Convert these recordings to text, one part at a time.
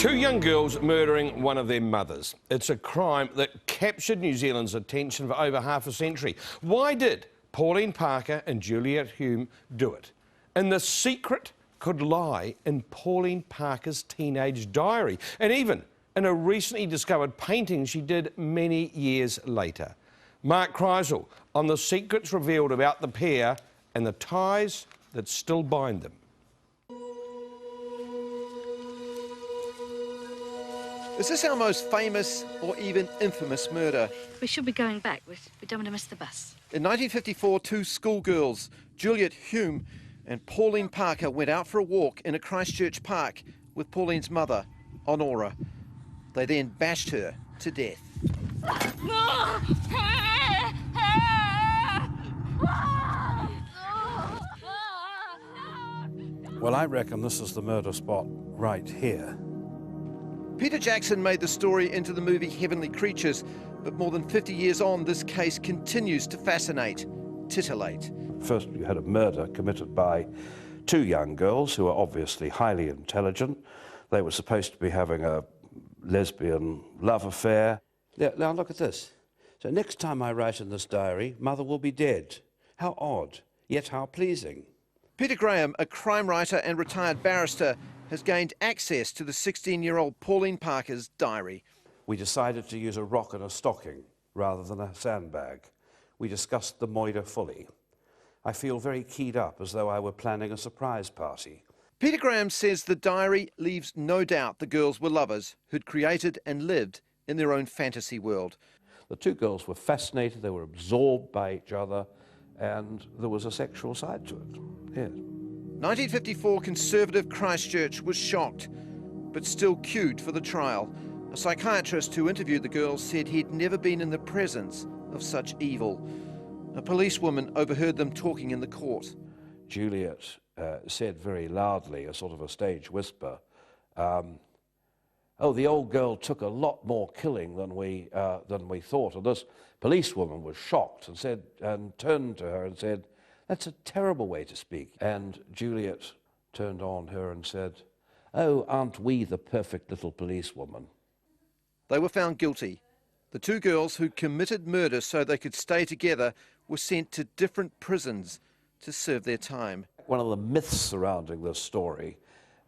Two young girls murdering one of their mothers. It's a crime that captured New Zealand's attention for over half a century. Why did Pauline Parker and Juliet Hulme do it? And the secret could lie in Pauline Parker's teenage diary, and even in a recently discovered painting she did many years later. Mark Kreisel on the secrets revealed about the pair and the ties that still bind them. Is this our most famous or even infamous murder? We should be going back. We don't want to miss the bus. In 1954, two schoolgirls, Juliet Hulme and Pauline Parker, went out for a walk in a Christchurch park with Pauline's mother, Honora. They then bashed her to death. Well, I reckon this is the murder spot right here. Peter Jackson made the story into the movie Heavenly Creatures, but more than 50 years on, this case continues to fascinate, titillate. First, you had a murder committed by two young girls who are obviously highly intelligent. They were supposed to be having a lesbian love affair. Now look at this. So next time I write in this diary, Mother will be dead. How odd, yet how pleasing. Peter Graham, a crime writer and retired barrister, has gained access to the 16-year-old Pauline Parker's diary. We decided to use a rock and a stocking rather than a sandbag. We discussed the moider fully. I feel very keyed up, as though I were planning a surprise party. Peter Graham says the diary leaves no doubt the girls were lovers who'd created and lived in their own fantasy world. The two girls were fascinated, they were absorbed by each other, and there was a sexual side to it, yes. 1954 conservative Christchurch was shocked, but still queued for the trial. A psychiatrist who interviewed the girls said he'd never been in the presence of such evil. A policewoman overheard them talking in the court. Juliet said very loudly, a sort of a stage whisper, oh, the old girl took a lot more killing than we thought. And this policewoman was shocked and turned to her and said, that's a terrible way to speak. And Juliet turned on her and said, oh, aren't we the perfect little policewoman? They were found guilty. The two girls who committed murder so they could stay together were sent to different prisons to serve their time. One of the myths surrounding this story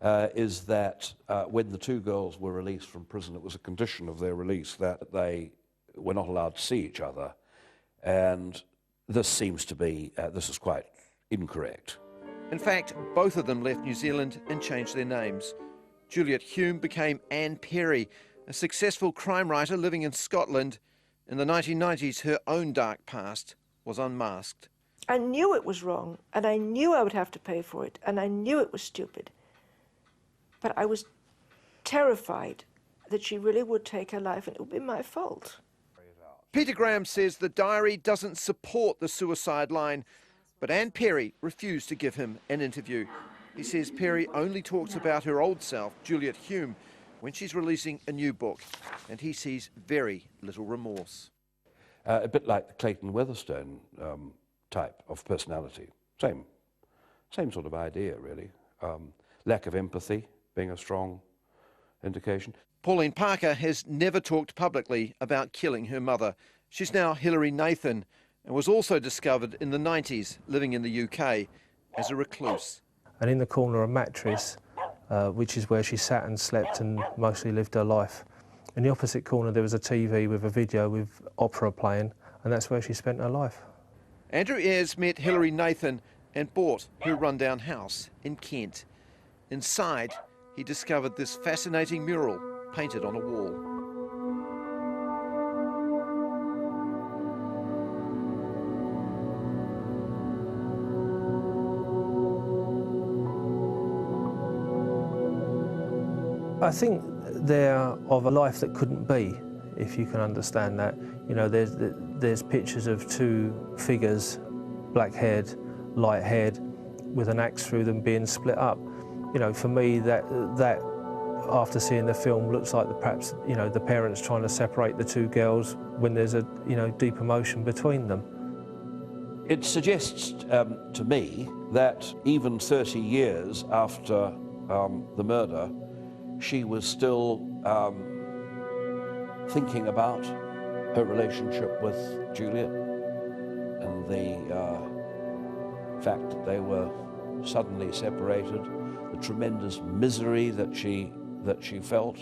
is that when the two girls were released from prison, it was a condition of their release that they were not allowed to see each other. And this seems to be, this is quite incorrect. In fact, both of them left New Zealand and changed their names. Juliet Hulme became Anne Perry, a successful crime writer living in Scotland. In the 1990s, her own dark past was unmasked. I knew it was wrong, and I knew I would have to pay for it, and I knew it was stupid. But I was terrified that she really would take her life and it would be my fault. Peter Graham says the diary doesn't support the suicide line, but Anne Perry refused to give him an interview. He says Perry only talks about her old self, Juliet Hulme, when she's releasing a new book, and he sees very little remorse. A bit like the Clayton Weatherstone type of personality. Same sort of idea, really. Lack of empathy being a strong indication. Pauline Parker has never talked publicly about killing her mother. She's now Hilary Nathan and was also discovered in the 90s living in the UK as a recluse. And in the corner a mattress, which is where she sat and slept and mostly lived her life. In the opposite corner there was a TV with a video with opera playing, and that's where she spent her life. Andrew Ayres met Hilary Nathan and bought her rundown house in Kent. Inside, he discovered this fascinating mural painted on a wall. I think they're of a life that couldn't be, if you can understand that. You know, there's pictures of two figures, black-haired, light-haired, with an axe through them being split up. You know, for me, that after seeing the film looks like perhaps, you know, the parents trying to separate the two girls when there's a, you know, deep emotion between them. It suggests to me that even 30 years after the murder, she was still thinking about her relationship with Juliet and the fact that they were suddenly separated, the tremendous misery that she felt.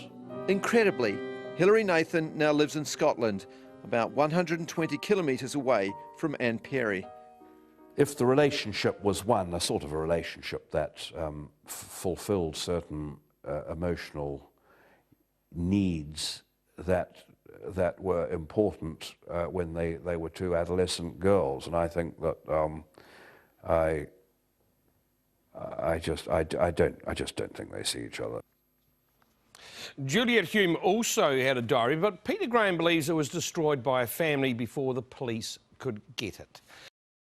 Incredibly, Hilary Nathan now lives in Scotland, about 120 kilometres away from Anne Perry. If the relationship was one, a sort of a relationship that fulfilled certain emotional needs that were important when they were two adolescent girls, and I think that I just don't think they see each other. Juliet Hulme also had a diary, but Peter Graham believes it was destroyed by a family before the police could get it.